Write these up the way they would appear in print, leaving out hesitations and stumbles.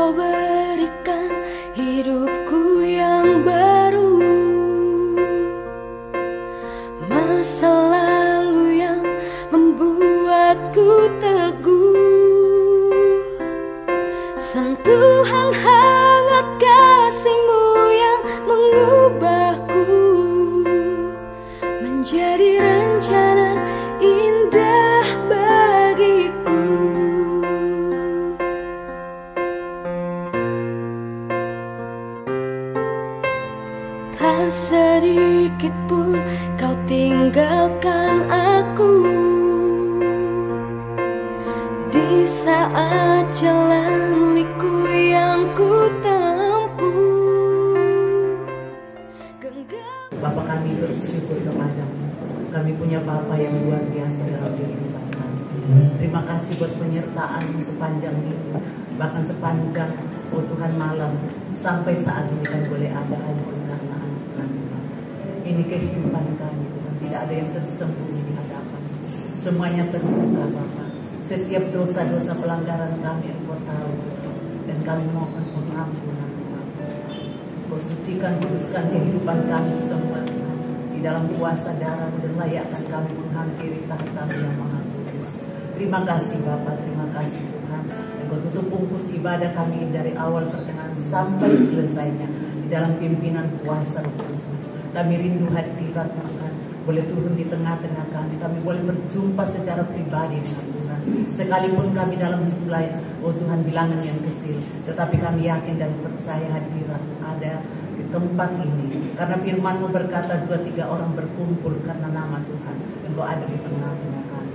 Kau berikan hidupku yang baru, masa lalu yang membuatku teguh, sentuhan hangat kasih-Mu yang mengubahku menjadi rencana indah bagiku. Tak sedikit pun Kau tinggalkan aku di saat jalan liku yang ku tempuh. Bapa, kami bersyukur kepada-Mu. Kami punya Bapa yang luar biasa dalam kehidupan kami. Terima kasih buat penyertaan-Mu sepanjang minggu, bahkan sepanjang Tuhan malam, sampai saat ini kami boleh ada hanya karena anak kami. Ini kehidupan kami, Tuhan. Tidak ada yang tersembunyi di hadapan. Semuanya terbuka, Bapa. Setiap dosa-dosa pelanggaran kami Engkau tahu, dan kami mohon pengampunan, Tuhan. Kau sucikan, kuduskan kehidupan kami semua, Tuhan. Di dalam kuasa darah-Mu, dan layakkan kami menghampiri tahta-Mu yang maha kudus. Terima kasih Bapa, terima kasih Tuhan. Engkau tutup bungkus ibadah kami dari awal pertengahan sampai selesainya di dalam pimpinan kuasa Roh Kudus. Kami rindu hadirat Tuhan, boleh turun di tengah-tengah kami. Kami boleh berjumpa secara pribadi dengan Tuhan. Sekalipun kami dalam jumlah, oh Tuhan, bilangan yang kecil, tetapi kami yakin dan percaya hadirat ada di tempat ini. Karena firman-Mu berkata 2-3 orang berkumpul karena nama Tuhan, Engkau ada di tengah-tengah kami.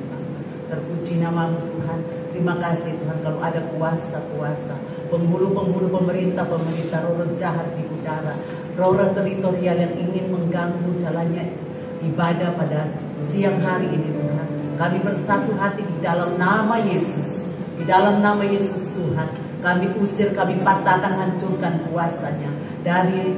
Terpuji nama-Mu Tuhan. Terima kasih Tuhan, kalau ada kuasa-kuasa, penghulu-penghulu pemerintah, roh-roh jahat di udara, roh-roh teritorial yang ingin mengganggu jalannya ibadah pada siang hari ini Tuhan. Kami bersatu hati di dalam nama Yesus. Di dalam nama Yesus Tuhan, kami usir, kami patahkan, hancurkan kuasanya dari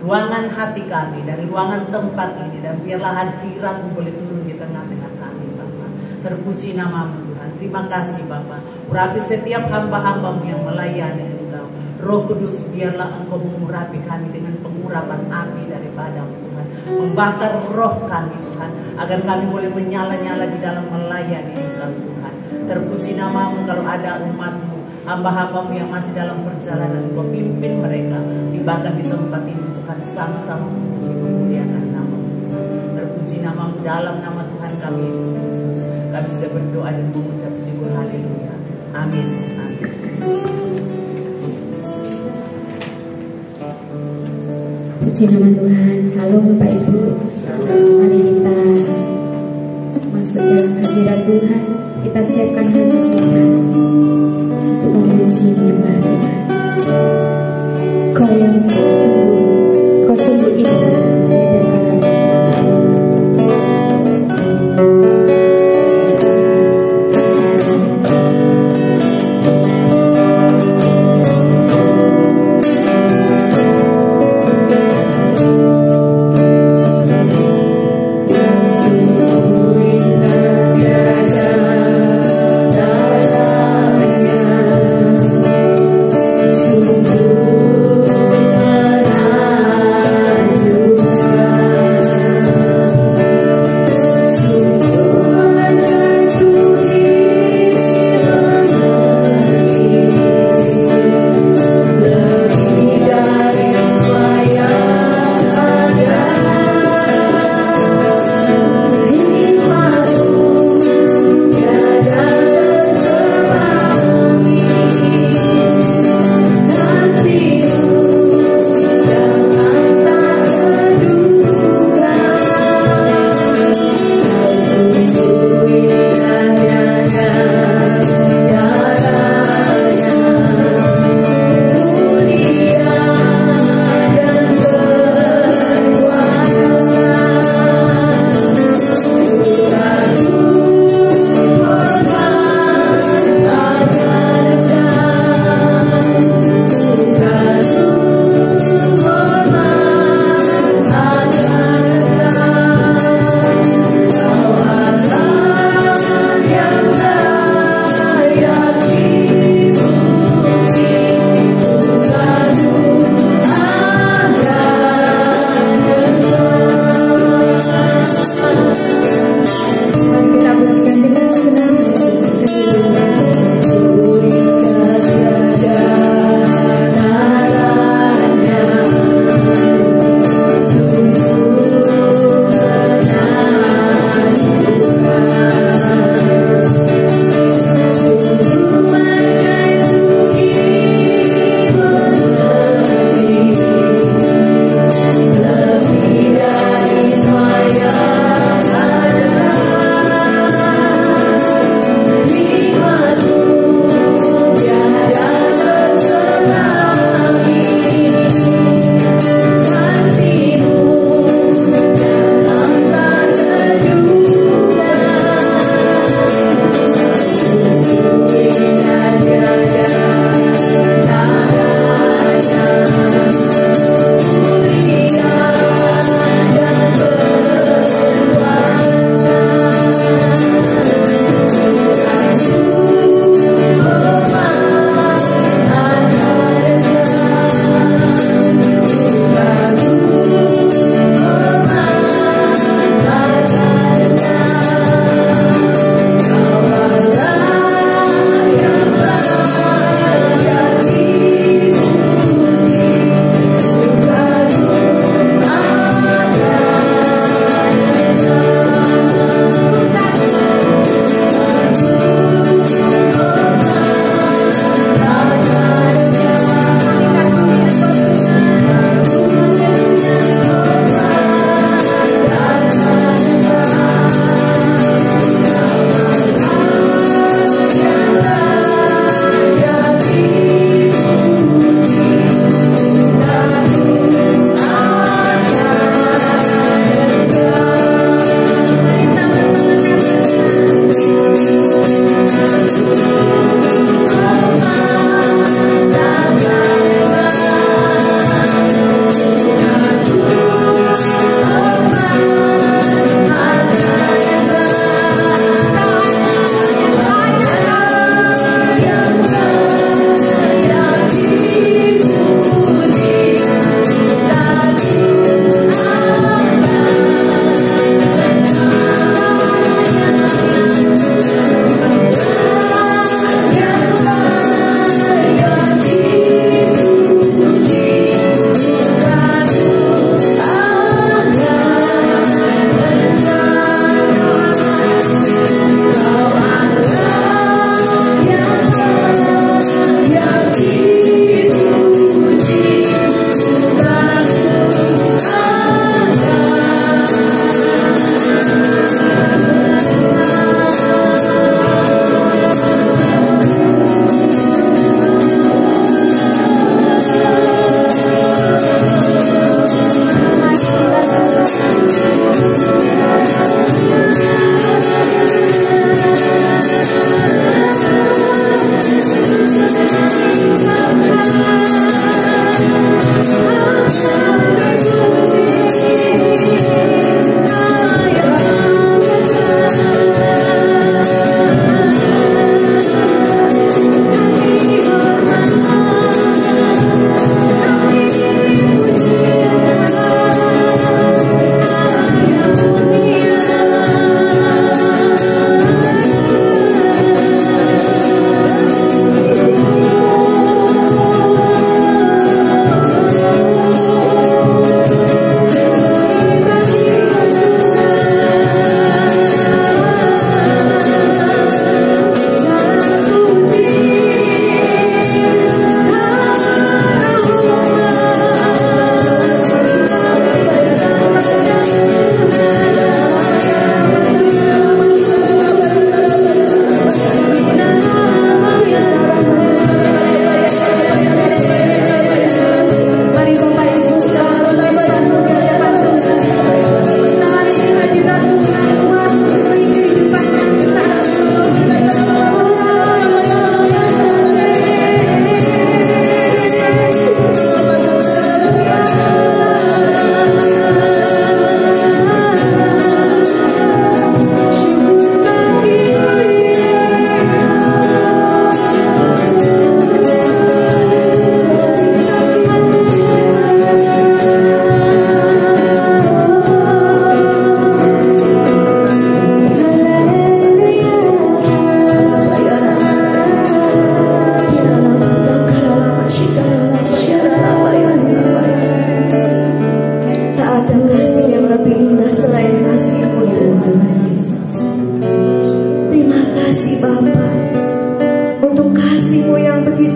ruangan hati kami, dari ruangan tempat ini, dan biarlah hadirat-Mu boleh turun di tengah-tengah kami Bapa. Terpuji nama-Mu Tuhan. Terima kasih Bapa. Urapi setiap hamba-hamba-Mu yang melayani Engkau. Roh Kudus, biarlah Engkau mengurapi kami dengan pengurapan api daripada-Mu Tuhan. Membakar roh kami Tuhan, agar kami boleh menyala-nyala di dalam melayani Engkau Tuhan. Terpuji nama-Mu, kalau ada umat-Mu, hamba-hamba-Mu yang masih dalam perjalanan, Engkau pimpin mereka, bahkan di tempat ini Tuhan, sama-sama memuji memuliakan nama-Mu. Terpuji nama-Mu, dalam nama Tuhan kami Yesus Kristus kami sudah berdoa dan mengucap syukur. Haleluya. Amin. Amin. Puji nama Tuhan. Salam Bapak Ibu. Mari kita masuk dalam hadirat Tuhan. Kita siapkan hati kita untuk memuji menyembah Tuhan. Kau yang sungguh, kau sungguh indah dan Sungguh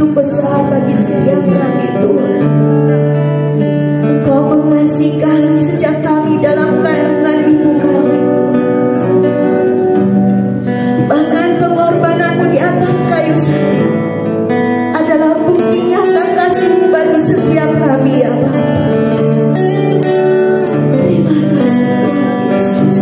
begitu besar bagi setiap kami Tuhan. Engkau mengasihi kami sejak kami dalam kandungan ibu kami Tuhan. Bahkan pengorbananmu di atas kayu salib adalah bukti nyata kasih-Mu bagi setiap kami ya Bapa. Terima kasih Tuhan Yesus.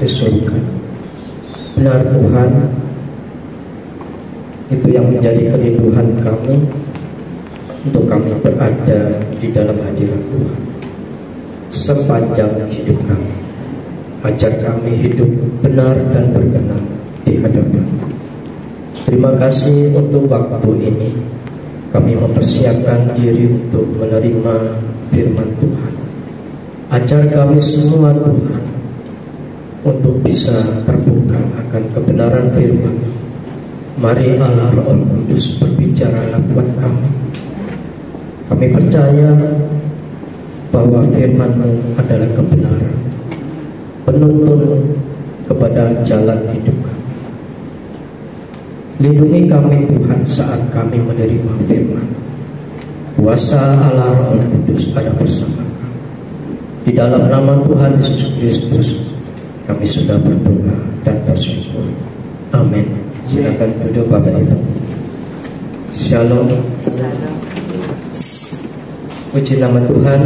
di surga. Benar Tuhan, itu yang menjadi kerinduan kami, untuk kami berada di dalam hadirat Tuhan sepanjang hidup kami. Ajar kami hidup benar dan berkenan di hadapan. Terima kasih untuk waktu ini. Kami mempersiapkan diri untuk menerima firman Tuhan. Ajar kami semua Tuhan untuk bisa terbuka akan kebenaran firman. Mari Allah Roh Kudus berbicaralah buat kami. Kami percaya bahwa firman-Mu adalah kebenaran, penuntun kepada jalan hidup kami. Lindungi kami Tuhan saat kami menerima firman. Kuasa Allah Roh Kudus ada bersama kami. Di dalam nama Tuhan Yesus Kristus kami sudah berdoa dan bersyukur. Amin. Silakan duduk Bapak Ibu. Shalom. Puji nama Tuhan.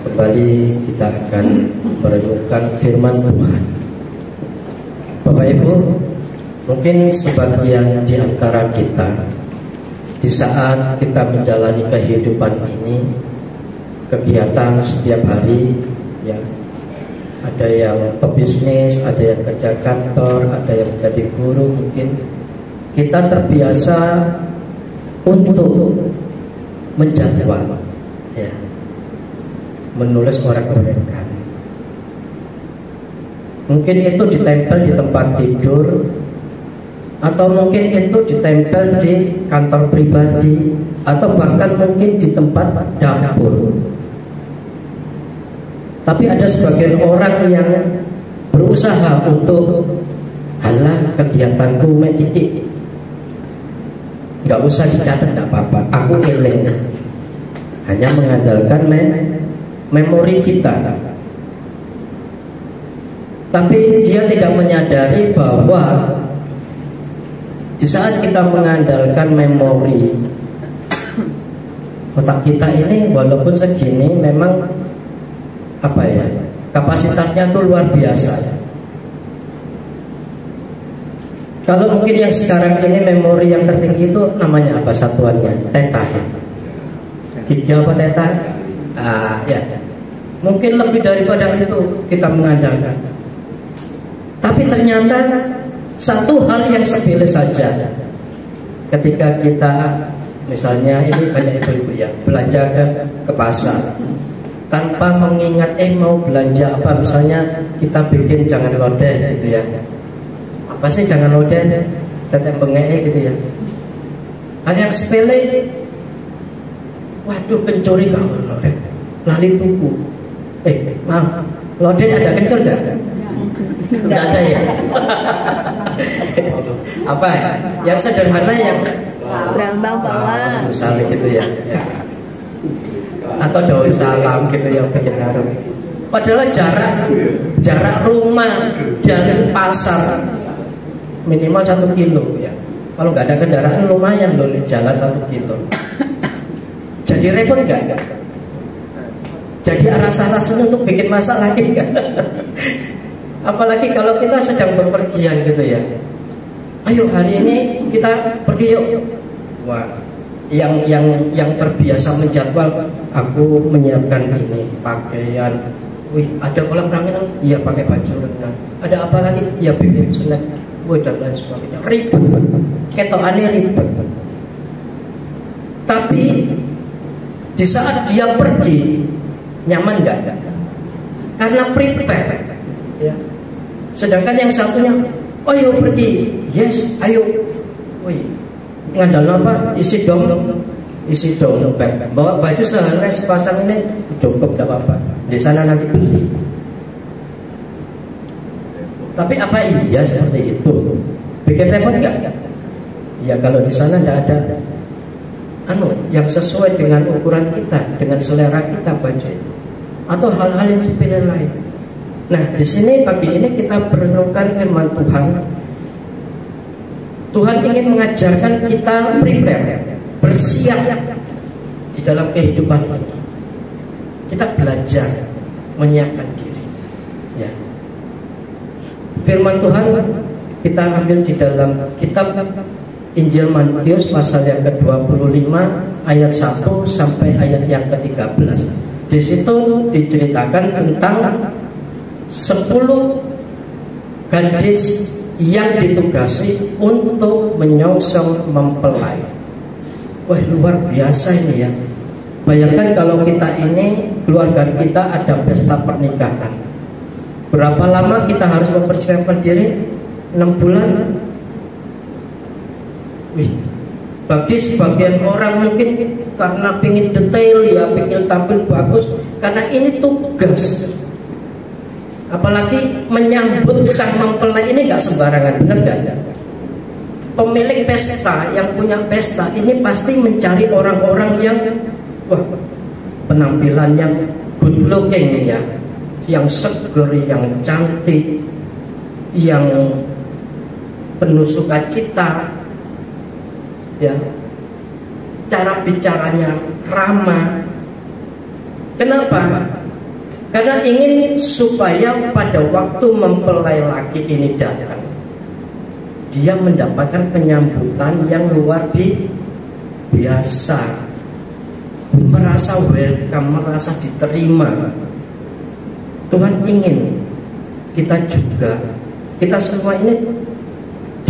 Kembali kita akan merenungkan firman Tuhan. Bapak Ibu, mungkin sebagian di antara kita di saat kita menjalani kehidupan ini, kegiatan setiap hari, ya, ada yang pebisnis, ada yang kerja kantor, ada yang jadi guru. Mungkin kita terbiasa untuk menjadwal, ya, menulis orek-orekan. Mungkin itu ditempel di tempat tidur, atau mungkin itu ditempel di kantor pribadi, atau bahkan mungkin di tempat dapur. Tapi ada sebagian orang yang berusaha untuk halah kegiatanku titik, nggak usah dicatat, nggak apa-apa, aku ngiling. Hanya mengandalkan memori kita. Tapi dia tidak menyadari bahwa di saat kita mengandalkan memori, otak kita ini walaupun segini memang apa ya, kapasitasnya tuh luar biasa. Kalau mungkin yang sekarang ini memori yang tertinggi itu namanya apa satuannya? Teta. Giga apa teta? Ya. Mungkin lebih daripada itu kita mengandalkan. Tapi ternyata satu hal yang sepele saja, ketika kita misalnya, ini banyak ibu-ibu ya, belanja ke pasar tanpa mengingat mau belanja apa, misalnya kita bikin jangan loden gitu ya. Apa sih jangan loden? Tetep bengek gitu ya. Hal yang sepele, waduh pencuri kawan loden, lali tuku. Maaf, loden ada kencur gak? Nggak ada ya. Apa? Yang sederhana yang Brambang bawang. Misalnya gitu ya. Atau daun salam gitu yang bikin harum. Padahal jarak rumah dan pasar minimal 1 kilo ya. Kalau nggak ada kendaraan lumayan loh, jalan 1 kilo. Jadi repot nggak? Jadi rasa-rasanya untuk bikin masalah lagi kan? Apalagi kalau kita sedang berpergian gitu ya. Ayo hari ini kita pergi yuk. Wah, yang terbiasa menjadwal, aku menyiapkan ini pakaian. Wih, ada kolam renang, iya pakai baju renang. Ada apa lagi? Ya bikin snack. Wih, dan lain sebagainya. Ribet, ketokannya ribet. Tapi di saat dia pergi, nyaman nggak? Karena prepare. Ya. Sedangkan yang satunya, oh yuk pergi, yes, ayo. Wih, ngandal apa? Isi dong, bawa baju sehelai sepasang ini cukup, tidak apa-apa. Di sana nanti beli. Tapi apa iya seperti itu? Bikin repot nggak? Ya kalau di sana tidak ada yang sesuai dengan ukuran kita, dengan selera kita baju itu, atau hal-hal yang sepele lain. Nah, di sini pagi ini kita merenungkan firman Tuhan. Tuhan ingin mengajarkan kita prepare, bersiap di dalam kehidupan ini. Kita belajar menyiapkan diri. Ya. Firman Tuhan kita ambil di dalam kitab Injil Matius pasal yang ke-25 ayat 1 sampai ayat yang ke-13. Di situ diceritakan tentang 10 gadis yang ditugasi untuk menyongsong mempelai. Wah, luar biasa ini ya. Bayangkan kalau kita ini, keluarga kita ada pesta pernikahan. Berapa lama kita harus mempersiapkan diri? 6 bulan. Wih, bagi sebagian orang mungkin karena pengen detail ya, pengen tampil bagus, karena ini tugas. Apalagi menyambut sang mempelai ini nggak sembarangan, benar nggak? Pemilik pesta, yang punya pesta ini pasti mencari orang-orang yang penampilan yang good looking ya, yang seger, yang cantik, yang penuh sukacita, ya, cara bicaranya ramah. Kenapa? Karena ingin supaya pada waktu mempelai laki ini datang, dia mendapatkan penyambutan yang luar biasa, merasa welcome, merasa diterima. Tuhan ingin kita juga, kita semua ini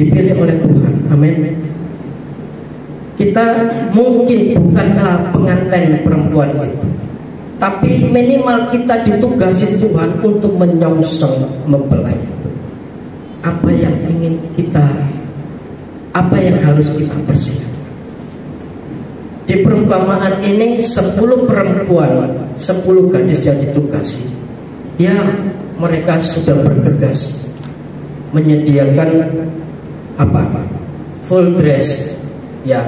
dipilih oleh Tuhan. Amin. Kita mungkin bukanlah pengantin perempuan itu, tapi minimal kita ditugasi Tuhan untuk menyongsong mempelai itu. Apa yang ingin kita, apa yang harus kita persiapkan? Di perumpamaan ini 10 perempuan, 10 gadis yang ditugasi, ya mereka sudah bergegas menyediakan apa? Full dress, ya,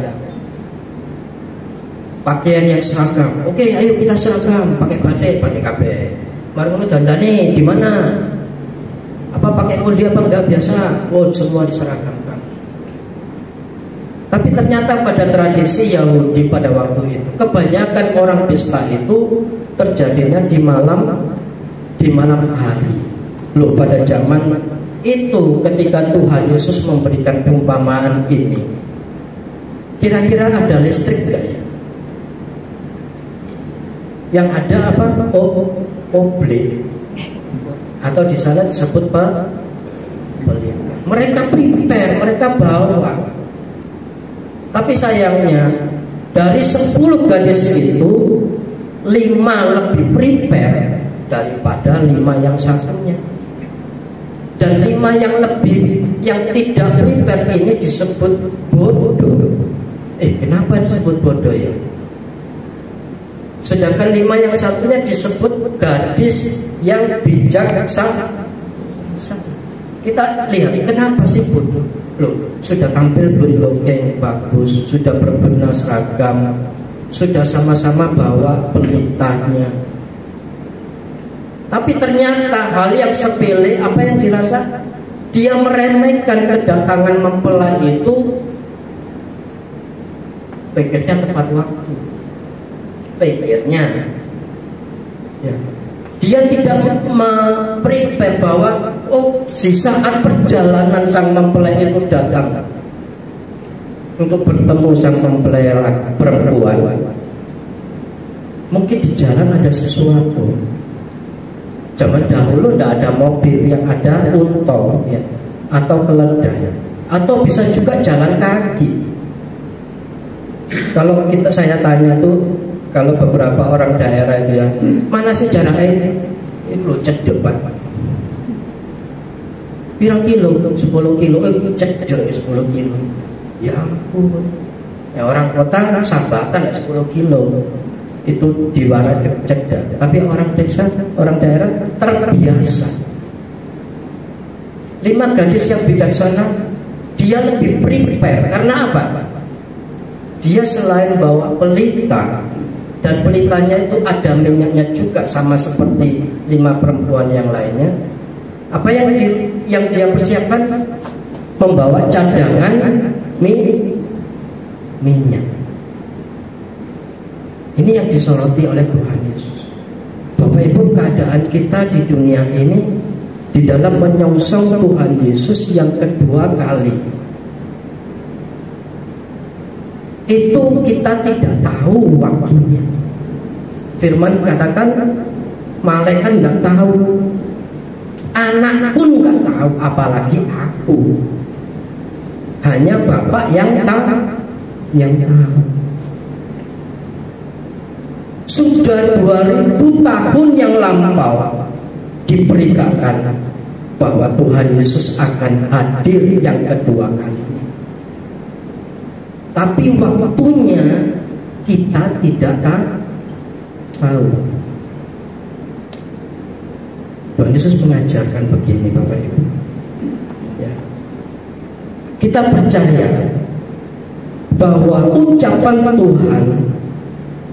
pakaian yang seragam. Oke, ayo kita seragam, pakai batik kabeh. Mari ngono dandane di mana? Apa pakai kundi apa enggak biasa? Oh, semua diseragamkan. Tapi ternyata pada tradisi Yahudi pada waktu itu, kebanyakan orang pesta itu terjadinya di malam hari. Loh, pada zaman itu ketika Tuhan Yesus memberikan perumpamaan ini, kira-kira ada listrik enggak ya? Yang ada apa? Oblik, atau di sana disebut pelita. Mereka prepare, mereka bawa. Tapi sayangnya dari 10 gadis itu 5 lebih prepare daripada 5 yang satunya. Dan 5 yang tidak prepare ini disebut bodoh. Kenapa disebut bodoh ya? Sedangkan 5 yang satunya disebut gadis yang bijaksana. Kita lihat kenapa sih bodoh? Loh, sudah tampil good looking, bagus, sudah berbenah seragam, sudah sama-sama bawa pelitanya. Tapi ternyata hal yang sepele, apa yang dirasa? Dia meremehkan kedatangan mempelai itu. Pikirnya tepat waktu. Pikirnya ya, dia tidak prepare bahwa di saat perjalanan sang mempelai itu datang untuk bertemu sang mempelai perempuan, mungkin di jalan ada sesuatu. Zaman dahulu tidak ada mobil, yang ada unta ya, atau keledai, atau bisa juga jalan kaki. Kalau saya tanya tuh, kalau beberapa orang daerah itu ya, mana sih jaraknya? Itu lo cedek Pak. Pirang kilo? 10 kilo. Cedek 10 kilo. Ya ampun. Ya orang kota sambatan 10 kilo. Itu diwara cedek. Tapi orang desa, orang daerah terbiasa. 5 gadis yang bijaksana, dia lebih prepare. Karena apa? Dia selain bawa pelita, dan pelitanya itu ada minyaknya juga, sama seperti 5 perempuan yang lainnya. Apa yang dia persiapkan? Membawa cadangan minyak. Ini yang disoroti oleh Tuhan Yesus. Bapak Ibu, keadaan kita di dunia ini di dalam menyongsong Tuhan Yesus yang kedua kali. Itu kita tidak tahu waktunya. Firman katakan malaikat nggak tahu, anak pun nggak tahu, apalagi aku. Hanya Bapak yang tahu. Sudah 2000 tahun yang lampau diberitakan bahwa Tuhan Yesus akan hadir yang kedua kalinya. Tapi waktunya kita tidak tahu. Tuhan Yesus mengajarkan begini, Bapak Ibu. Ya. Kita percaya bahwa ucapan Tuhan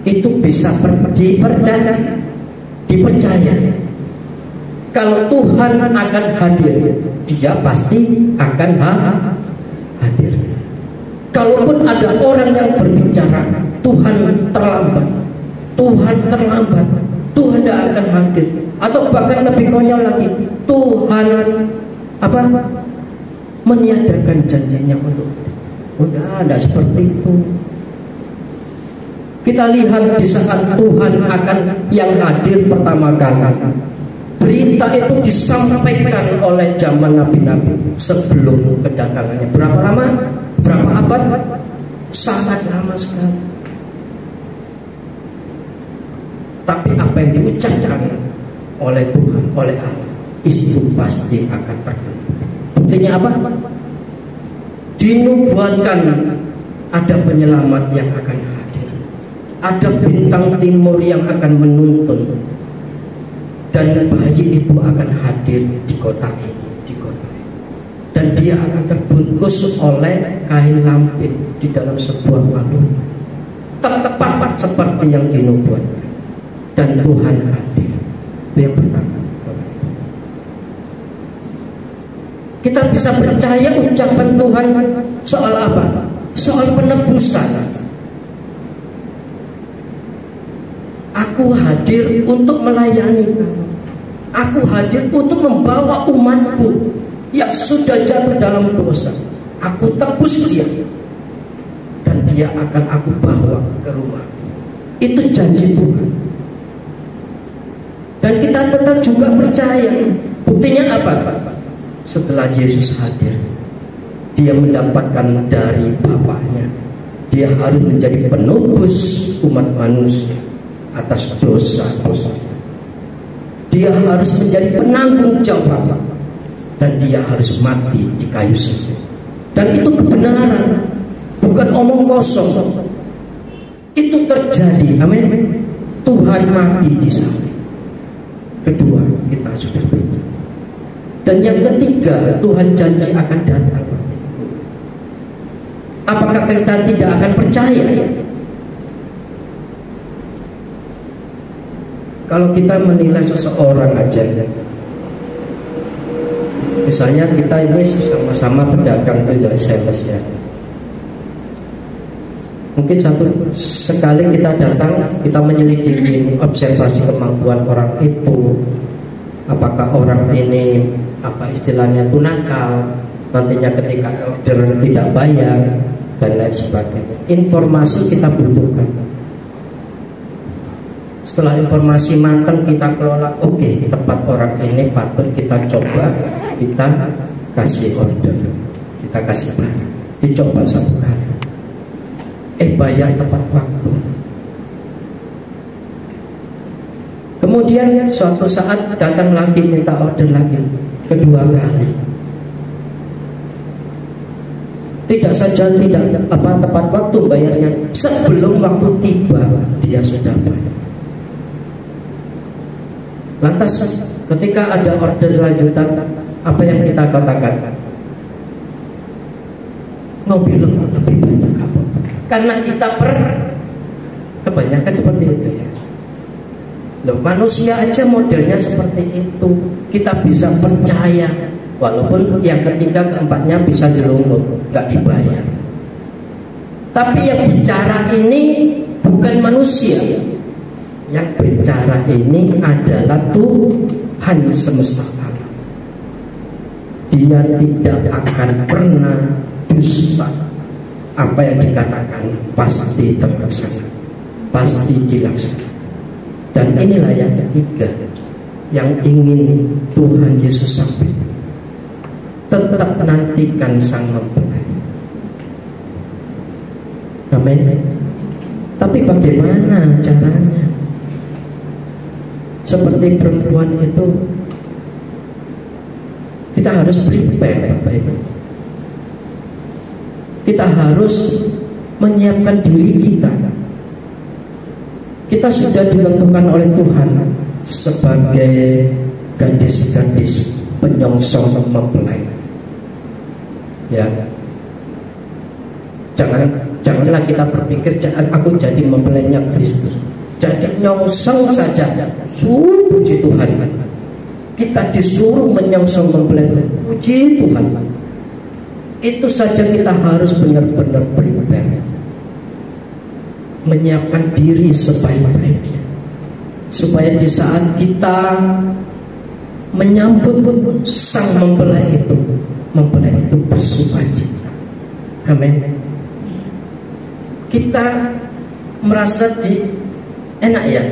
itu bisa dipercaya. Kalau Tuhan akan hadir, Dia pasti akan hadir. Kalaupun ada orang yang berbicara Tuhan terlambat, Tuhan tidak akan hadir, atau bahkan lebih konyol lagi, Tuhan meniadakan janjinya untuk tidak seperti itu. Kita lihat di saat Tuhan akan yang hadir pertama kali, berita itu disampaikan oleh zaman nabi-nabi sebelum kedatangannya. Berapa lama? Berapa abad? Sangat lama sekali. Tapi apa yang diucapkan oleh Tuhan, oleh Allah, itu pasti akan terjadi. Buktinya apa? Dinubuatkan ada penyelamat yang akan hadir, ada bintang timur yang akan menuntun, dan bayi itu akan hadir di kota ini, dan dia akan terbungkus oleh kain lampin di dalam sebuah balon, tepat seperti yang dinubuatkan, dan Tuhan hadir. Itu yang pertama. Kita bisa percaya ucapan Tuhan soal apa? Soal penebusan. Aku hadir untuk melayani. Aku hadir untuk membawa umatku yang sudah jatuh dalam dosa. Aku tebus dia, dan dia akan aku bawa ke rumah. Itu janji Tuhan. Dan kita tetap juga percaya. Buktinya apa? Setelah Yesus hadir, dia mendapatkan dari Bapaknya. Dia harus menjadi penebus umat manusia atas dosa-dosa. Dia harus menjadi penanggung jawab, dan dia harus mati di kayu salib. Dan itu kebenaran, bukan omong kosong. Itu terjadi, amin. Tuhan mati di salib. Kedua, kita sudah percaya. Dan yang ketiga, Tuhan janji akan datang. Apakah kita tidak akan percaya? Kalau kita menilai seseorang aja, misalnya kita ini sama-sama pedagang itu sales ya. Mungkin sekali kita datang, kita menyelidiki, observasi kemampuan orang itu. Apakah orang ini istilahnya itu nakal, nantinya ketika order tidak bayar dan lain sebagainya. Informasi kita butuhkan. Setelah informasi matang kita kelola, oke, tepat orang ini patut kita coba, kita kasih order, kita kasih barang, dicoba satu kali, bayar tepat waktu. Kemudian suatu saat datang lagi minta order lagi, kedua kali. Tidak saja tidak tepat waktu bayarnya, sebelum waktu tiba dia sudah bayar. Lantas ketika ada order lanjutan, apa yang kita katakan? Ngopi lebih banyak apa? Karena kita kebanyakan seperti itu ya. Loh, manusia aja modelnya seperti itu. Kita bisa percaya, walaupun yang ketiga keempatnya bisa dilungut, gak dibayar. Tapi yang bicara ini bukan manusia. Yang bicara ini adalah Tuhan semesta alam. dia tidak akan pernah dusta. Apa yang dikatakan pasti terlaksana, pasti dilaksanakan. Dan inilah yang ketiga yang ingin Tuhan Yesus sampaikan. Tetap nantikan Sang Mempelai. Amin. Tapi bagaimana caranya? Seperti perempuan itu, kita harus prepare, Bapak Ibu. Kita harus menyiapkan diri kita. Kita sudah ditentukan oleh Tuhan sebagai gadis-gadis penyongsong mempelai. Ya, janganlah kita berpikir aku jadi mempelainya Kristus, jadi nyongsong saja. Puji Tuhan, kita disuruh menyongsong mempelai. Puji Tuhan. Itu saja kita harus benar-benar prepare, menyiapkan diri sebaik-baiknya, supaya di saat kita menyambut Sang mempelai itu bersukacita. Amin. Kita merasa enak ya.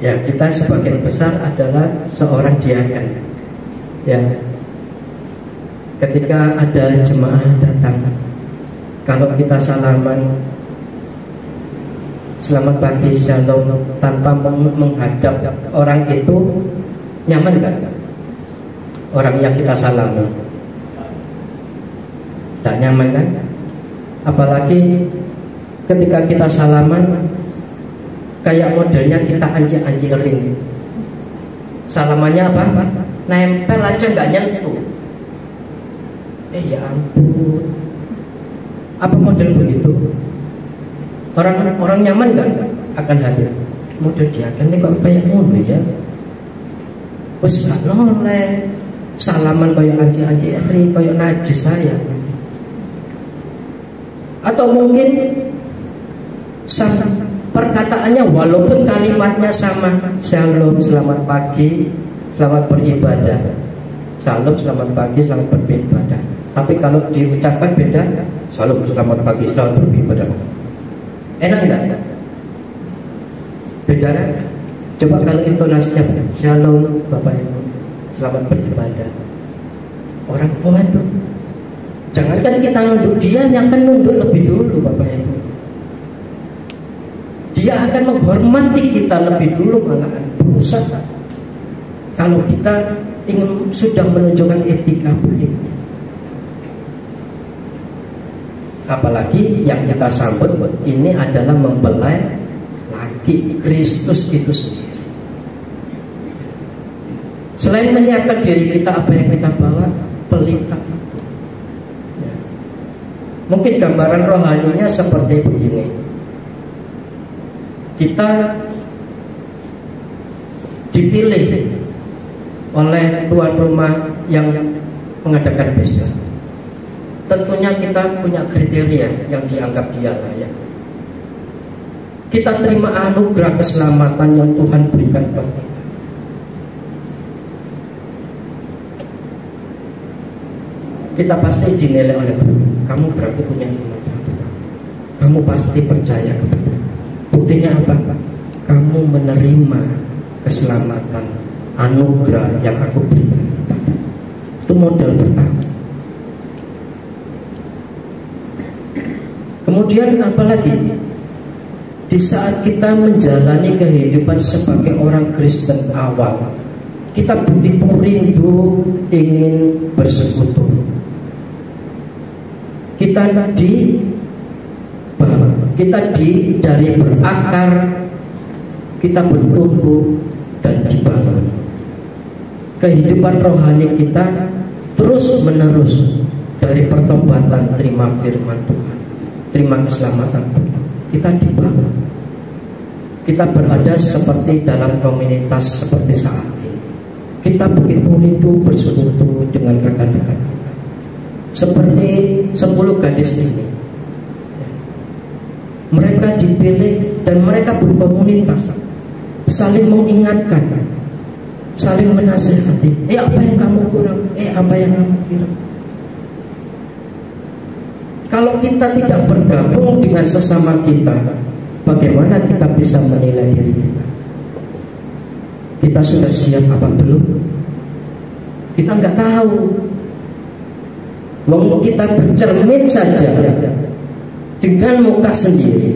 Ya, kita sebagian besar adalah seorang diaken. Ya. Ketika ada jemaah datang, kalau kita salaman, selamat pagi, shalom, tanpa menghadap orang itu, nyaman gak? Orang yang kita salami tak nyaman kan? Apalagi ketika kita salaman, kayak modelnya kita anjir-anjirin. Salamannya apa? Nempel aja gak nyentuh. Ya ampun, apa model begitu? Orang nyaman gak akan hadir? Model dia kan ini kok kayak ngono ya. Wes gak noleh, salaman kayak anji-anji eri, kayak najis saya. Atau mungkin perkataannya walaupun kalimatnya sama, shalom, selamat pagi, selamat beribadah. Shalom, selamat pagi, selamat beribadah. Tapi kalau diucapkan beda, shalom, selamat pagi, selamat beribadah. Enak enggak? Beda kan? Coba kalau intonasinya, shalom Bapak Ibu, selamat beribadah. Orang waduh, jangankan kita nunduk, dia yang akan nunduk lebih dulu Bapak Ibu. Dia akan menghormati kita lebih dulu malahan, berusaha. Kalau kita ingin sudah menunjukkan etika baiknya. Apalagi yang kita sambut ini adalah mempelai laki Kristus itu sendiri. Selain menyiapkan diri kita, apa yang kita bawa? Pelita itu ya. Mungkin gambaran rohaninya seperti begini. Kita dipilih oleh tuan rumah yang mengadakan pesta. Tentunya kita punya kriteria yang dianggap dia layak. Kita terima anugerah keselamatan yang Tuhan berikan buat kita. Kita pasti dinilai oleh Tuhan. Kamu berarti punya iman. Kamu pasti percaya kepada. Buktinya apa? Kamu menerima keselamatan, anugerah yang aku berikan. Itu modal pertama. Kemudian apalagi di saat kita menjalani kehidupan sebagai orang Kristen awal, kita begitu rindu ingin bersekutu. Kita dari berakar, kita bertumbuh dan dibangun. Kehidupan rohani kita terus menerus dari pertobatan, terima firman Tuhan, terima keselamatan, kita dibangun. Kita berada seperti dalam komunitas seperti saat ini. Kita begitu rindu bersekutu dengan rekan-rekan kita. Seperti 10 gadis ini. Mereka dipilih dan mereka berkomunitas, saling mengingatkan, saling menasihati. Apa yang kamu kurang? apa yang kamu kira? Kalau kita tidak bergabung dengan sesama kita, bagaimana kita bisa menilai diri kita? Kita sudah siap apa belum? Kita nggak tahu. Wong kita bercermin saja dengan muka sendiri.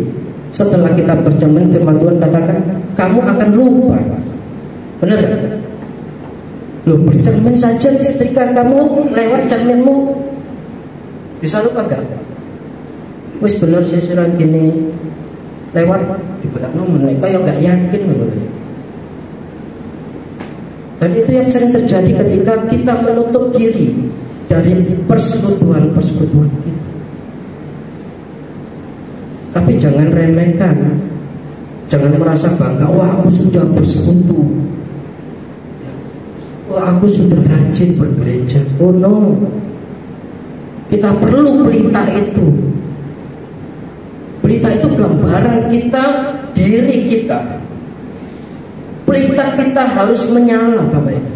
Setelah kita bercermin, firman Tuhan katakan, kamu akan lupa. Benar? Lo bercermin saja, ketika kamu lewat cerminmu bisa lupa gak? Wis bener sih serang gini lewat di belakang nomor, kayak gak yakin menurut. Dan itu yang sering terjadi ketika kita menutup diri dari persekutuan-persekutuan kita. Tapi jangan remehkan, jangan merasa bangga, wah aku sudah bersekutu, wah aku sudah rajin bergereja. Oh no, kita perlu pelita itu. Pelita itu gambaran kita, diri kita. Pelita kita harus menyala, Bapak Ibu.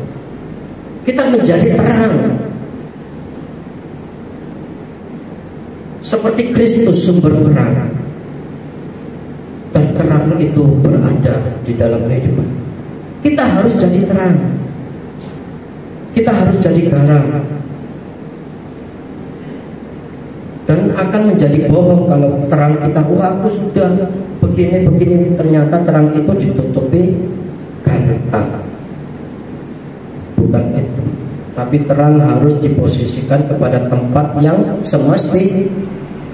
Kita menjadi terang. Seperti Kristus sumber terang. Dan terang itu berada di dalam kehidupan. Kita harus jadi terang. Kita harus jadi garam. Dan akan menjadi bohong kalau terang kita, wah aku sudah begini, ternyata terang itu ditutupi gantang. Bukan itu. Tapi terang harus diposisikan kepada tempat yang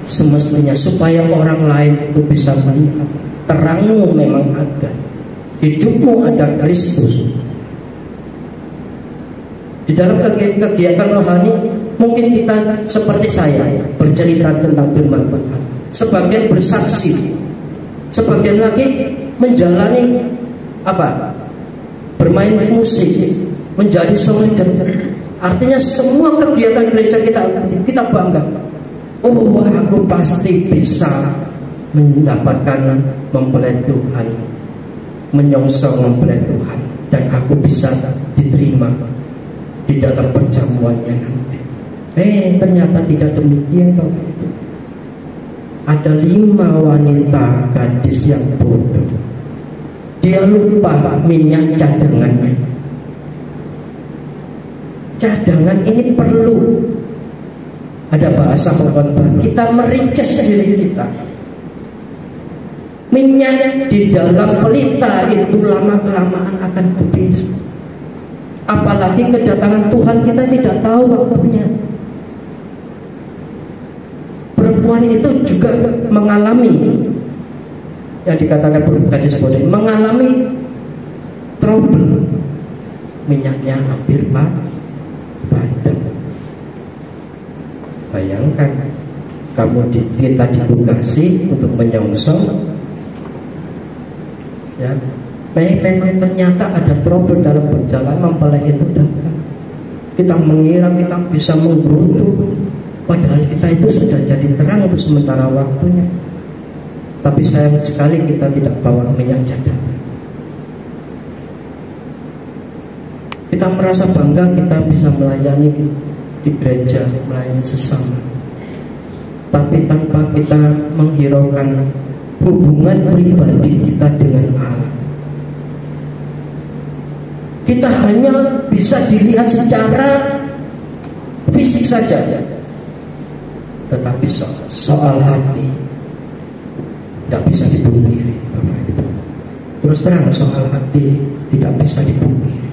semestinya, supaya orang lain itu bisa melihat terangmu memang ada, hidupmu ada Kristus. Di dalam kegiatan rohani mungkin kita seperti saya bercerita tentang firman Tuhan, sebagian bersaksi, sebagian lagi menjalani bermain musik, menjadi song leader. Artinya semua kegiatan gereja kita bangga. Oh, aku pasti bisa mendapatkan mempelai Tuhan, menyongsong mempelai Tuhan, dan aku bisa diterima di dalam perjamuannya nanti. Ternyata tidak demikian, Bapak Ibu. Ada 5 wanita gadis yang bodoh. Dia lupa minyak cadangannya. Cadangan ini perlu. Ada bahasa pengkhotbah, kita merices diri kita. Minyak di dalam pelita itu lama-kelamaan akan habis. Apalagi kedatangan Tuhan kita tidak tahu waktunya. Perempuan itu juga mengalami yang dikatakan gadis bodoh, mengalami trouble. Minyaknya hampir padam. Bayangkan kita ditugasi untuk menyongsong, ya, memang ternyata ada trouble dalam perjalanan mempelai itu datang. Kita mengira kita bisa menggerutu, padahal kita itu sudah jadi terang untuk sementara waktunya. Tapi sayang sekali kita tidak bawa minyak cadangan. Kita merasa bangga kita bisa melayani di gereja, melayani sesama, tapi tanpa kita menghiraukan hubungan pribadi kita dengan Allah. Kita hanya bisa dilihat secara fisik saja, tetapi soal hati tidak bisa dipungkiri, Bapak Ibu. Terus terang, soal hati tidak bisa dipungkiri.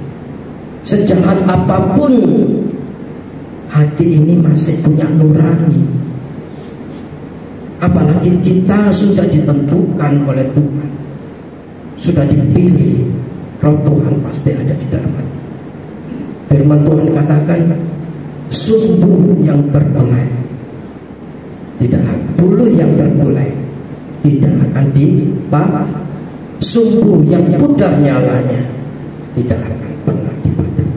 Sejahat apapun hati ini masih punya nurani. Apalagi kita sudah ditentukan oleh Tuhan, sudah dipilih. Roh Tuhan pasti ada di dalam hati. Firman Tuhan katakan, sumbu yang terkulai tidak, bulu yang terkulai tidak akan dipak. Sumbu yang pudar nyalanya tidak akan pernah dipadam.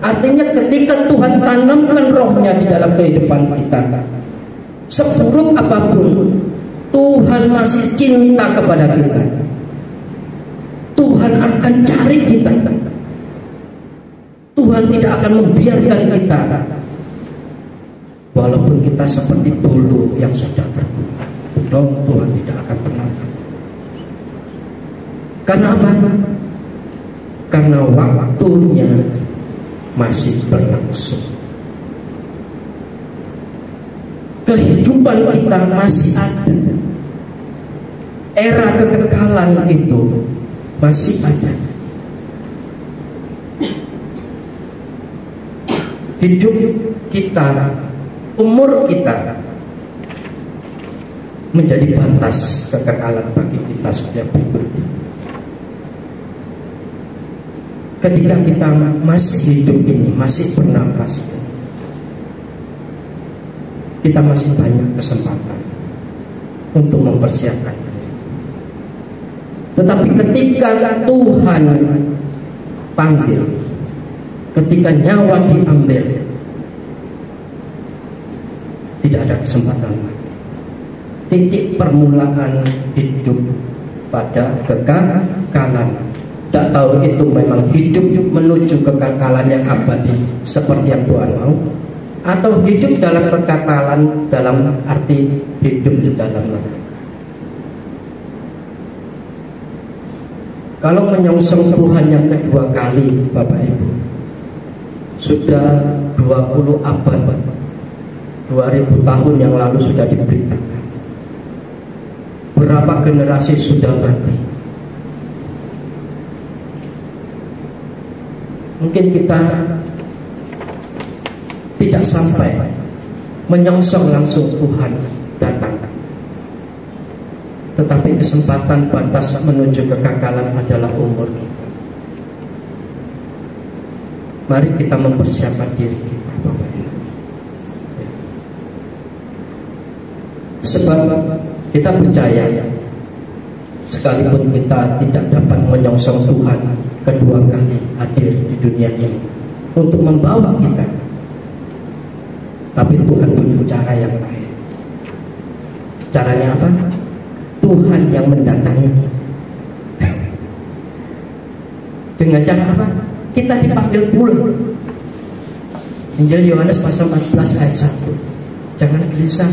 Artinya ketika Tuhan tanamkan rohnya di dalam kehidupan kita, seburuk apapun Tuhan masih cinta kepada kita. Tuhan akan cari kita. Tuhan tidak akan membiarkan kita walaupun kita seperti bulu yang sudah terbuka. No, Tuhan tidak akan pernah. Karena apa? Karena waktunya masih berlangsung. Kehidupan kita masih ada. Era kekekalan itu masih ada. Hidup kita, umur kita menjadi batas kekekalan bagi kita setiap pribadi. Ketika kita masih hidup ini, masih bernapas, kita masih banyak kesempatan untuk mempersiapkan. Tetapi ketika Tuhan panggil, ketika nyawa diambil, tidak ada kesempatan lagi. Titik permulaan hidup pada kekekalan. Tidak tahu itu memang hidup menuju kekekalan yang abadi seperti yang Tuhan mau, atau hidup dalam kekekalan dalam arti hidup di dalam neraka. Kalau menyongsong Tuhan yang kedua kali, Bapak Ibu, sudah 20 abad, 2000 tahun yang lalu sudah diberitakan. Berapa generasi sudah mati? Mungkin kita tidak sampai menyongsong langsung Tuhan datang. Tetapi kesempatan batas menuju kekekalan adalah umur kita. Mari kita mempersiapkan diri kita, Bapak Ibu. Sebab kita percaya, sekalipun kita tidak dapat menyongsong Tuhan kedua kali hadir di dunia ini untuk membawa kita, tapi Tuhan punya cara yang lain. Caranya apa? Tuhan yang mendatangi. Dengan cara apa? Kita dipanggil pulang. Injil Yohanes pasal 14 ayat 1. Jangan gelisah,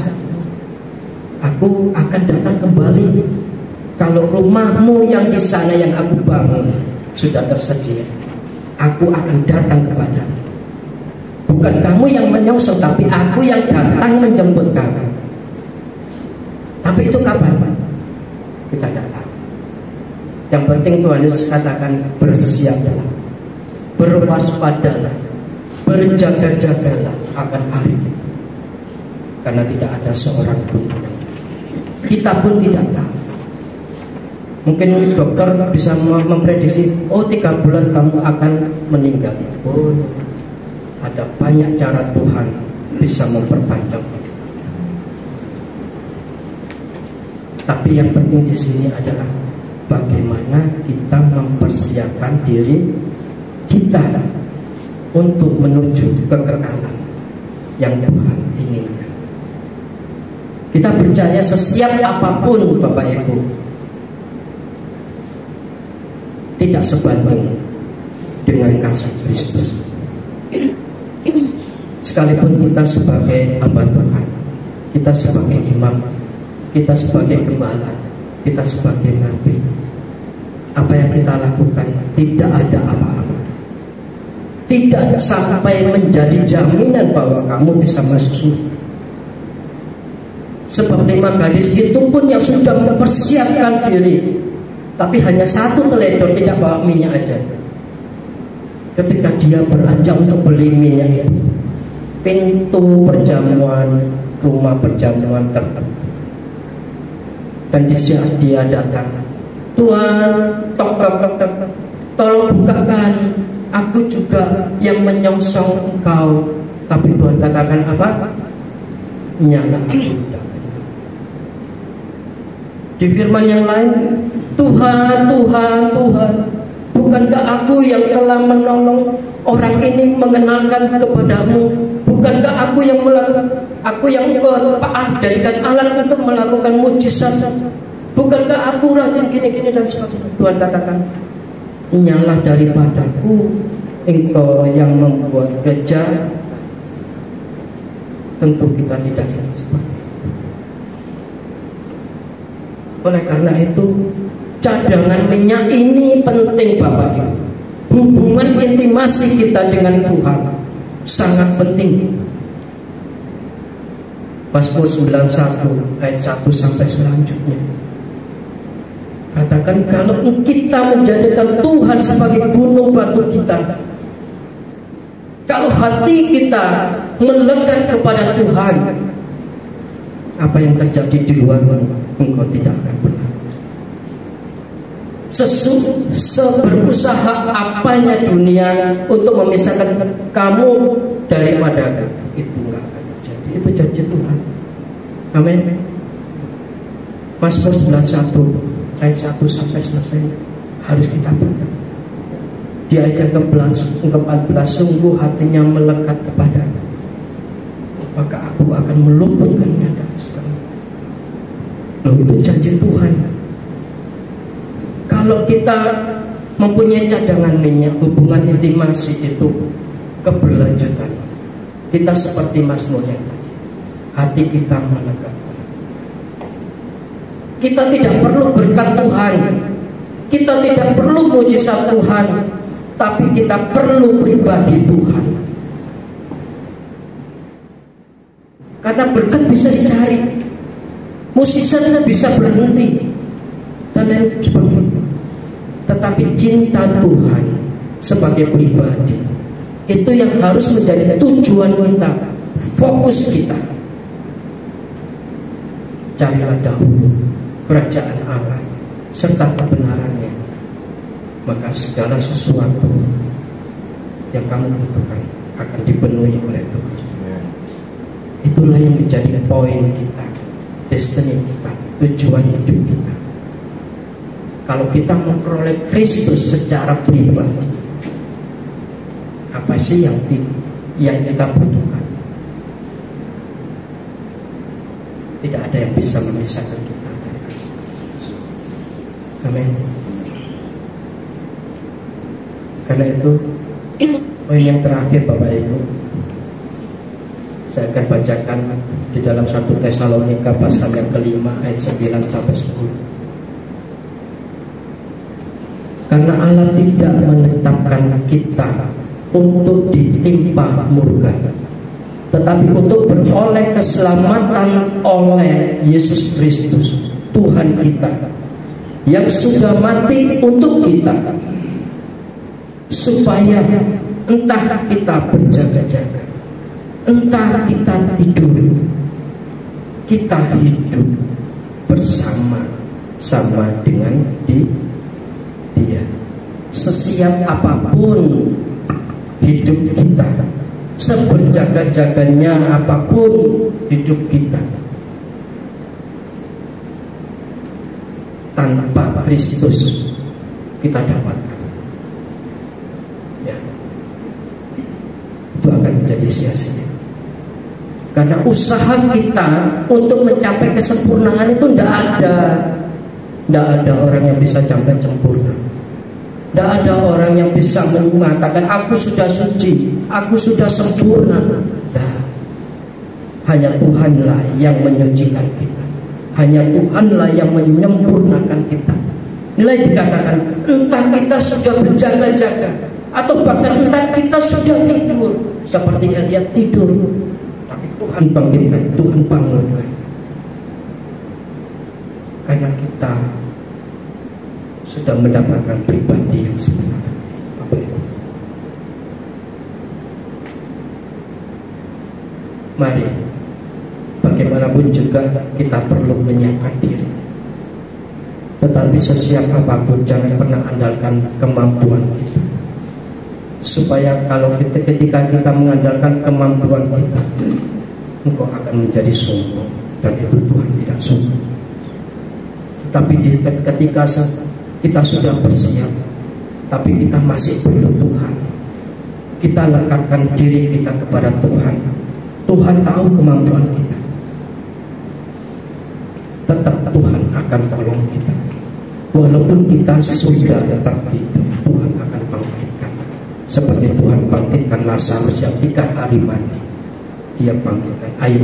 aku akan datang kembali. Kalau rumahmu yang di sana yang aku bangun sudah tersedia, aku akan datang kepadamu. Bukan kamu yang menyongsong, tapi aku yang datang menjemput kamu. Tapi itu kapan? Kita tidak tahu. Yang penting Tuhan Yesus katakan, bersiaplah, berwaspadalah, berjaga-jagalah akan hari itu. Karena tidak ada seorang pun, kita pun tidak tahu. Mungkin dokter bisa memprediksi, oh 3 bulan kamu akan meninggal. Oh, ada banyak cara Tuhan bisa memperpanjang. Tapi yang penting di sini adalah bagaimana kita mempersiapkan diri kita untuk menuju kekekalan yang Tuhan inginkan. Kita percaya sesiap apapun, Bapak Ibu, tidak sebanding dengan kasih Kristus. Sekalipun kita sebagai hamba Tuhan, kita sebagai imam, kita sebagai gembala, kita sebagai nabi, apa yang kita lakukan tidak ada apa-apa, tidak sampai menjadi jaminan bahwa kamu bisa masuk surga. Sebab 5 gadis itu pun yang sudah mempersiapkan diri, tapi hanya 1 teledor tidak bawa minyak aja. Ketika dia beranjak untuk beli minyak itu, pintu perjamuan, rumah perjamuan tertutup. Dan di saat dia datang, Tuhan, tolong bukakan, aku juga yang menyongsong engkau. Tapi Tuhan katakan apa? Nyala aku tidak. Di firman yang lain, Tuhan, Tuhan, Tuhan, bukankah aku yang telah menolong orang ini mengenalkan kepadamu? Bukankah aku yang melakukan, aku yang jadikan alat untuk melakukan mujizat? Bukankah aku rajin gini-gini dan sebagainya? Tuhan katakan, nyalah daripadaku Engkau yang membuat gajah, tentu kita tidak ingin seperti itu. Oleh karena itu, cadangan minyak ini penting Bapak Ibu. Hubungan intimasi kita dengan Tuhan sangat penting. Mazmur 91 ayat 1 sampai selanjutnya katakan, kalau kita menjadikan Tuhan sebagai gunung batu kita, kalau hati kita melekat kepada Tuhan, apa yang terjadi di luar engkau tidak akan pernah. Seberusaha apanya dunia untuk memisahkan kamu daripada itu nggak akan terjadi. Itu janji Tuhan. Amin. Mazmur 91 ayat 1 sampai selesai harus kita baca. Di ayat yang ke-14, sungguh hatinya melekat kepada, maka aku akan meluputkannya dari segala. Loh, itu janji Tuhan. Kalau kita mempunyai cadangan minyak, hubungan intimasi itu keberlanjutan. Kita seperti Mazmur yang tadi, hati kita melekat. Kita tidak perlu berkat Tuhan, kita tidak perlu mujizat Tuhan, tapi kita perlu pribadi Tuhan. Karena berkat bisa dicari, mujizat bisa berhenti, dan lain sebagainya. Tetapi cinta Tuhan sebagai pribadi, itu yang harus menjadi tujuan kita, fokus kita. Carilah dahulu kerajaan Allah serta kebenarannya, maka segala sesuatu yang kamu butuhkan akan dipenuhi oleh Tuhan. Itulah yang menjadi poin kita, destiny kita, tujuan hidup kita. Kalau kita memperoleh Kristus secara pribadi, apa sih yang kita butuhkan? Tidak ada yang bisa memisahkan kita dari Kristus. Amin. Karena itu, poin yang terakhir Bapak Ibu, saya akan bacakan di dalam 1 Tesalonika pasal yang kelima ayat 9 sampai 10. Karena Allah tidak menetapkan kita untuk ditimpa murka, tetapi untuk beroleh keselamatan oleh Yesus Kristus Tuhan kita, yang sudah mati untuk kita, supaya entah kita berjaga-jaga, entah kita tidur, kita hidup bersama-sama dengan Dia. Sesiap apapun hidup kita, seberjaga-jaganya apapun hidup kita, tanpa Kristus kita dapatkan, ya, itu akan menjadi sia-sia. Karena usaha kita untuk mencapai kesempurnaan itu tidak ada orang yang bisa sampai sempurna. Tidak ada orang yang bisa mengatakan aku sudah suci, aku sudah sempurna. Nah, hanya Tuhanlah yang menyucikan kita, hanya Tuhanlah yang menyempurnakan kita. Nilai dikatakan entah kita sudah berjaga-jaga, atau bahkan entah kita sudah tidur, seperti Elia tidur, tapi Tuhan bangkitkan, Tuhan bangunkan. Karena kita sudah mendapatkan pribadi yang sebenarnya. Mari, bagaimanapun juga kita perlu menyiapkan diri. Tetapi sesiap apapun jangan pernah andalkan kemampuan kita. Supaya kalau ketika kita mengandalkan kemampuan kita, engkau akan menjadi sombong, dan itu Tuhan tidak suka. Tetapi ketika kita sudah bersiap, tapi kita masih perlu Tuhan, kita lekatkan diri kita kepada Tuhan. Tuhan tahu kemampuan kita, tetap Tuhan akan tolong kita. Walaupun kita sudah tertidur, Tuhan akan bangkitkan. Seperti Tuhan bangkitkan Lazarus yang 3 hari mati, Dia bangkitkan, ayo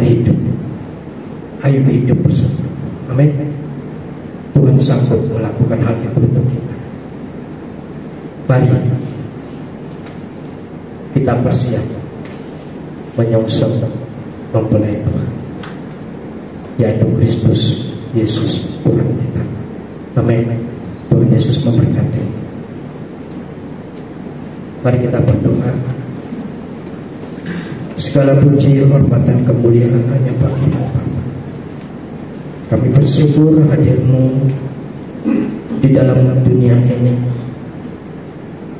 hidup bersama. Amin. Tuhan sanggup melakukan hal itu untuk kita. Mari kita bersiap menyongsong mempelai Tuhan, yaitu Kristus Yesus Tuhan kita. Amin. Tuhan Yesus memberkati. Mari kita berdoa. Segala puji, hormat dan kemuliaan hanya bagi-Mu Bapa. Kami bersyukur hadir-Mu di dalam dunia ini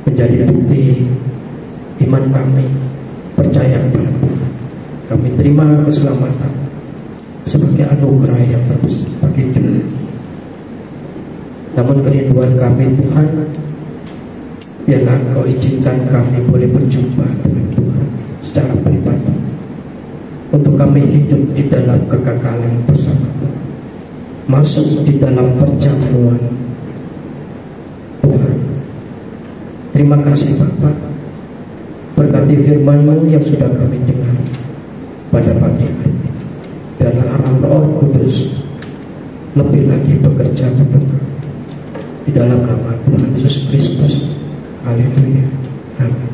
menjadi bukti iman kami percaya kepada Tuhan. Kami terima keselamatan sebagai anugerah yang terbesar bagi kita. Namun kerinduan kami Tuhan, biarlah Engkau izinkan kami boleh berjumpa dengan Tuhan secara pribadi, untuk kami hidup di dalam kekekalan bersama Tuhan, masuk di dalam perjamuan Tuhan. Terima kasih Bapa, berkati firman-Mu yang sudah kami dengar pada pagi hari ini. Biarlah arah Roh Kudus lebih lagi bekerja di dalam nama Tuhan Yesus Kristus. Haleluya. Amin.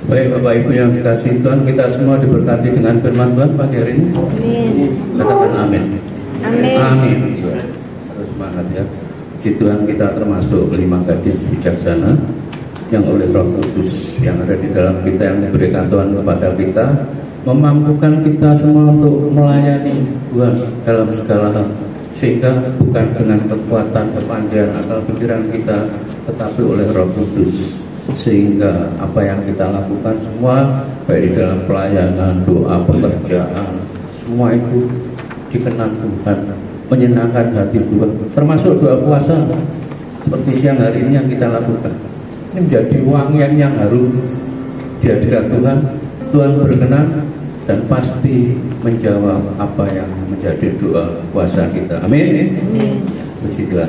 Baik Bapak Ibu yang dikasihi Tuhan, kita semua diberkati dengan firman Tuhan pagi hari ini. Amin. Katakan amin. Amin. Amin. Harus semangat ya. Puji Tuhan, kita termasuk 5 gadis bijaksana yang oleh Roh Kudus yang ada di dalam kita, yang diberikan Tuhan kepada kita, memampukan kita semua untuk melayani Tuhan dalam segala hal. Sehingga bukan dengan kekuatan, kepandaian, akal pikiran kita, tetapi oleh Roh Kudus. Sehingga apa yang kita lakukan semua, baik di dalam pelayanan, doa, pekerjaan, semua itu dikenan Tuhan, menyenangkan hati Tuhan. Termasuk doa puasa seperti siang hari ini yang kita lakukan. Ini menjadi wangian yang harum di hadirat Tuhan. Tuhan berkenan dan pasti menjawab apa yang menjadi doa puasa kita. Amin. Puji Tuhan.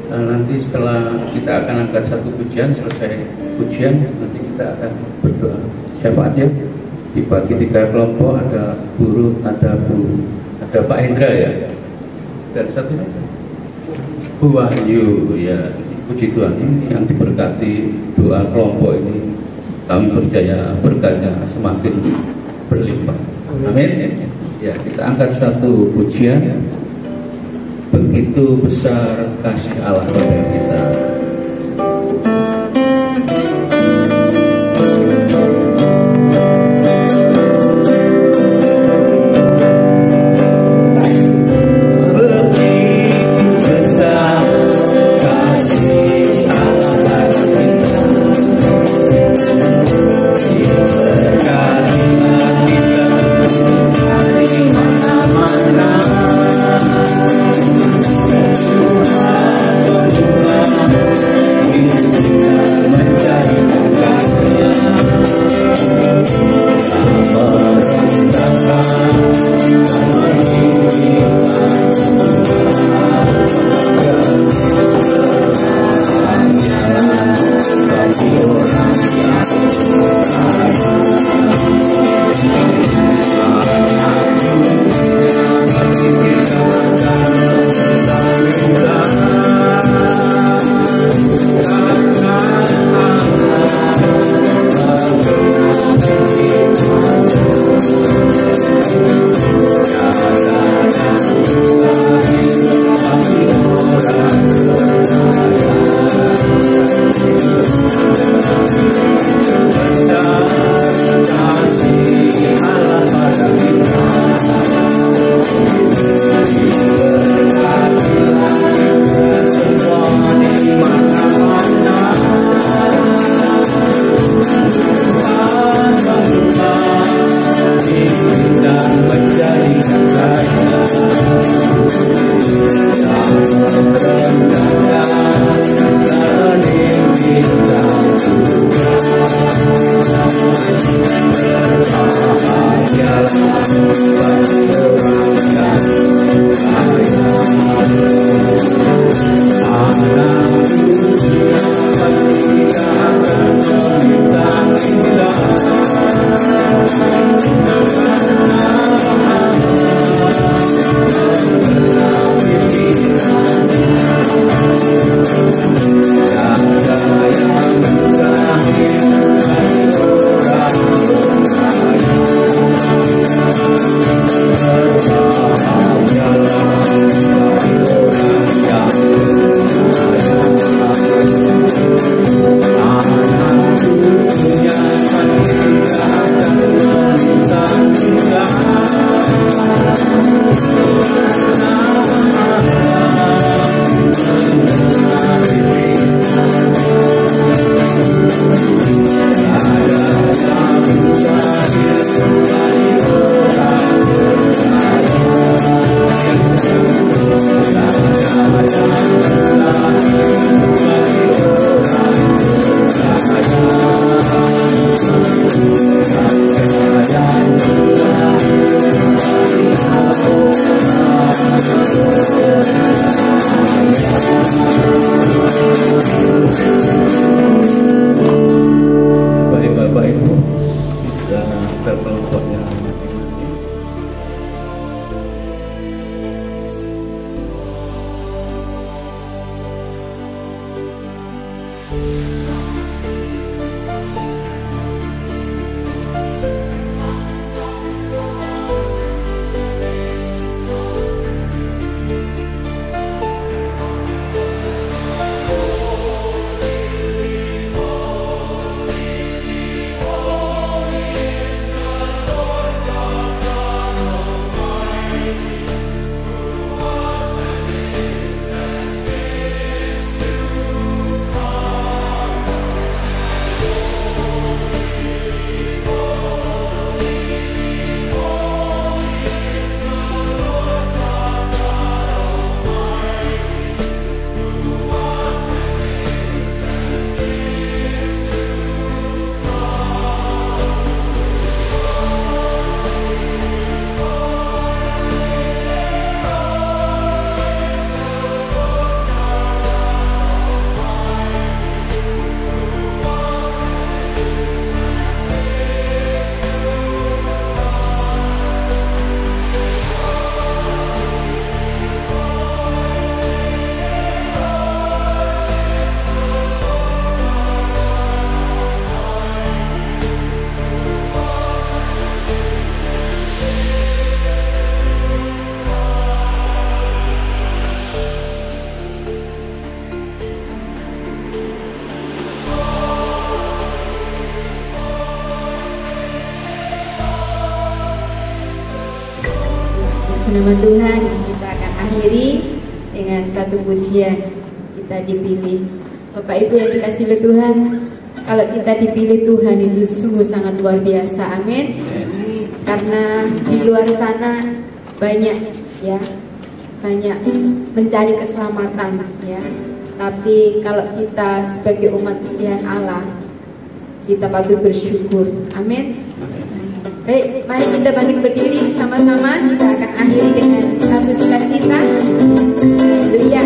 Nah, nanti setelah kita akan angkat satu pujian, selesai pujian nanti kita akan berdoa syafaat ya. Dibagi 3 kelompok, ada guru, ada Bu, ada Pak Hendra ya, dan satu Bu Wahyu ya. Puji Tuhan, ini yang diberkati doa kelompok ini, kami percaya berkatnya semakin berlimpah. Amin. Ya, kita angkat satu pujian. Begitu besar kasih Allah pada kita. Mana nama Tuhan, kita akan akhiri dengan satu pujian. Kita dipilih. Bapak Ibu yang dikasihi oleh Tuhan, kalau kita dipilih Tuhan itu sungguh sangat luar biasa. Amin. Karena di luar sana banyak ya, banyak mencari keselamatan ya. Tapi kalau kita sebagai umat Tuhan Allah, kita patut bersyukur. Amin. Baik, mari kita bangkit berdiri sama-sama. Kita akan akhiri dengan satu sukacita. Haleluya.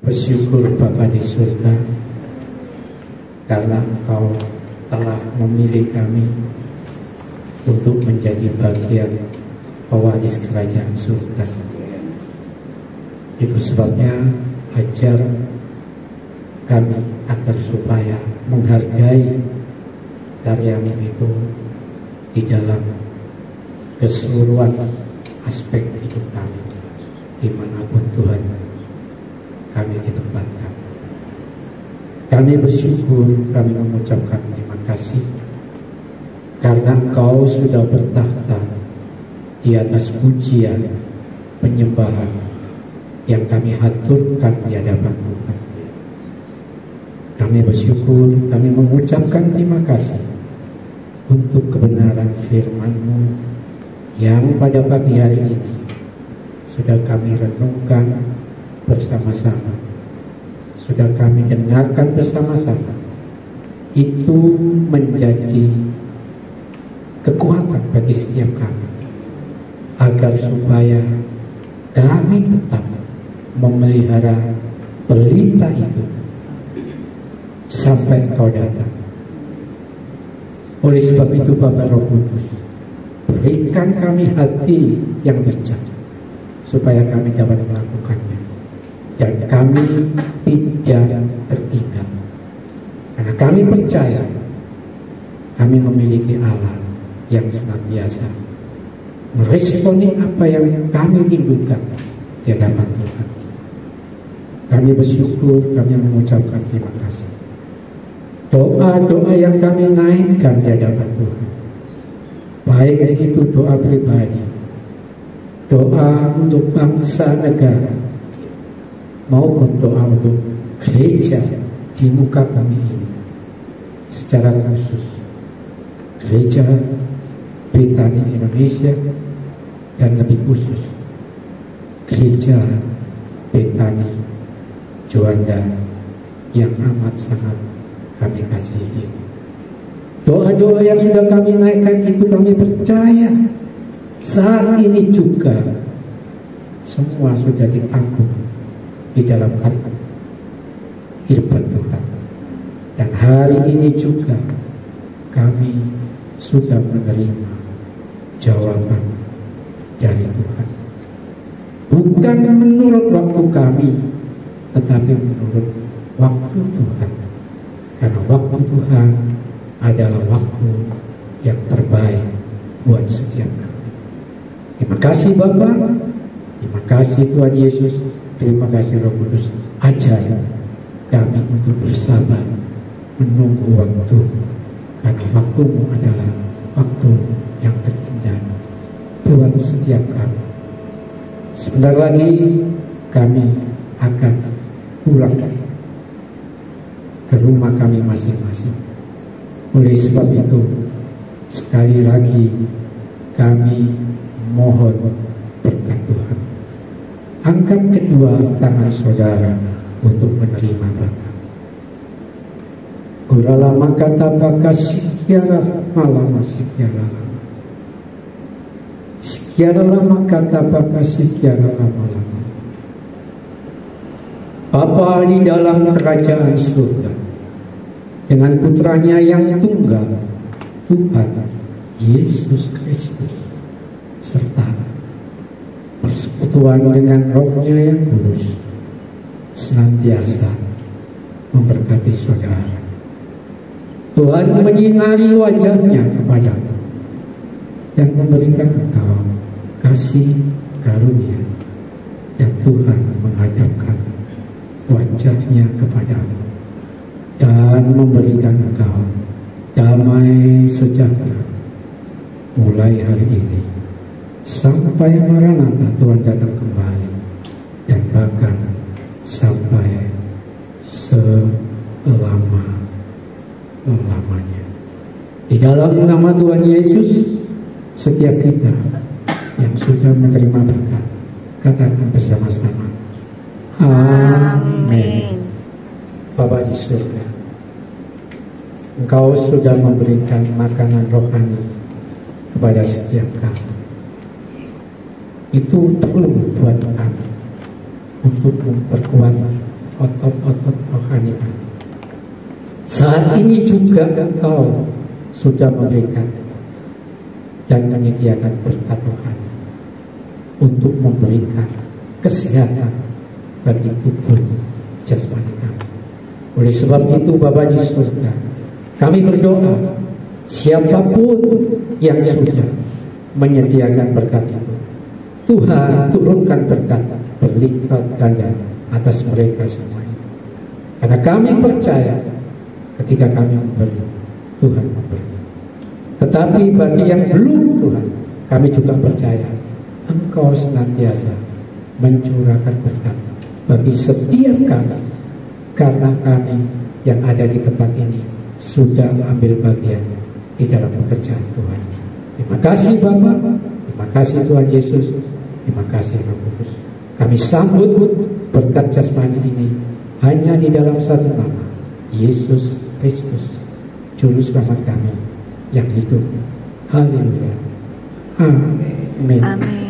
Bersyukur Bapa di surga, karena Engkau telah memilih kami untuk menjadi bagian pewaris kerajaan surga. Itu sebabnya ajar kami agar supaya menghargai karya-Mu itu di dalam keseluruhan aspek hidup kami, dimanapun Tuhan kami ditempatkan. Kami bersyukur, kami mengucapkan terima kasih karena Engkau sudah bertahta di atas pujian penyembahan yang kami haturkan di hadapan Tuhan. Kami bersyukur, kami mengucapkan terima kasih untuk kebenaran firman-Mu yang pada pagi hari ini sudah kami renungkan bersama-sama, sudah kami dengarkan bersama-sama. Itu menjadi kekuatan bagi setiap kami, agar supaya kami tetap memelihara pelita itu sampai Engkau datang. Oleh sebab itu Bapa Roh Kudus, berikan kami hati yang bijak supaya kami dapat melakukannya dan kami tidak tertinggal. Karena kami percaya kami memiliki Allah yang senantiasa meresponi apa yang kami rindukan di hadapan Tuhan. Kami bersyukur, kami mengucapkan terima kasih. Doa-doa yang kami naikkan di hadapan Tuhan, baik itu doa pribadi, doa untuk bangsa negara, maupun doa untuk gereja di muka bumi ini, secara khusus gereja Britani Indonesia dan lebih khusus gereja Britani Juanda yang amat sangat kami kasihi ini. Doa-doa yang sudah kami naikkan itu kami percaya saat ini juga semua sudah ditanggung di dalam firman Tuhan. Dan hari ini juga kami sudah menerima jawaban dari Tuhan. Bukan menurut waktu kami, tetapi menurut waktu Tuhan. Karena waktu Tuhan adalah waktu yang terbaik buat setiap kami. Terima kasih Bapa, terima kasih Tuhan Yesus, terima kasih Roh Kudus. Ajar kami untuk bersabar menunggu waktu, karena waktumu adalah waktu yang terindah buat setiap kami. Sebentar lagi kami akan pulang ke rumah kami masing-masing. Oleh sebab itu, sekali lagi kami mohon berkat Tuhan. Angkat kedua tangan saudara untuk menerima berkat. Kuralama kata baka sekiara malam sekiara lama. Sekiara lama kata baka sekiara lama. Bapa di dalam kerajaan surga, dengan putranya yang tunggal, Tuhan Yesus Kristus, serta persekutuan dengan Roh-Nya yang kudus, senantiasa memberkati saudara. Tuhan menyinari wajah-Nya kepadamu dan memberikan engkau kasih karunia, dan Tuhan menghadapkan wajah-Nya kepadamu dan memberikan engkau damai sejahtera mulai hari ini sampai Maranatha Tuhan datang kembali, dan bahkan sampai selama-lamanya. Di dalam nama Tuhan Yesus, setiap kita yang sudah menerima berkat, katakan bersama-sama, amin. Bapa di surga, Engkau sudah memberikan makanan rohani kepada setiap kami. Itu perlu buat kami untuk memperkuat otot-otot rohani kami. Saat ini juga Engkau sudah memberikan dan menyediakan berkat rohani untuk memberikan kesehatan bagi tubuh jasmani kami. Oleh sebab itu Bapa di surga, kami berdoa siapapun yang sudah menyediakan berkat itu, Tuhan turunkan berkat berlipat ganda atas mereka semua itu. Karena kami percaya ketika kami memberi, Tuhan memberi. Tetapi bagi yang belum Tuhan, kami juga percaya Engkau senantiasa mencurahkan berkat bagi setiap kami, karena kami yang ada di tempat ini sudah ambil bagian di dalam pekerjaan Tuhan. Terima kasih Bapa, terima kasih Tuhan Yesus, terima kasih Roh Kudus. Kami sambut berkat jasmani ini hanya di dalam satu nama, Yesus Kristus, Juru Selamat kami yang hidup. Haleluya. Amin. Amin.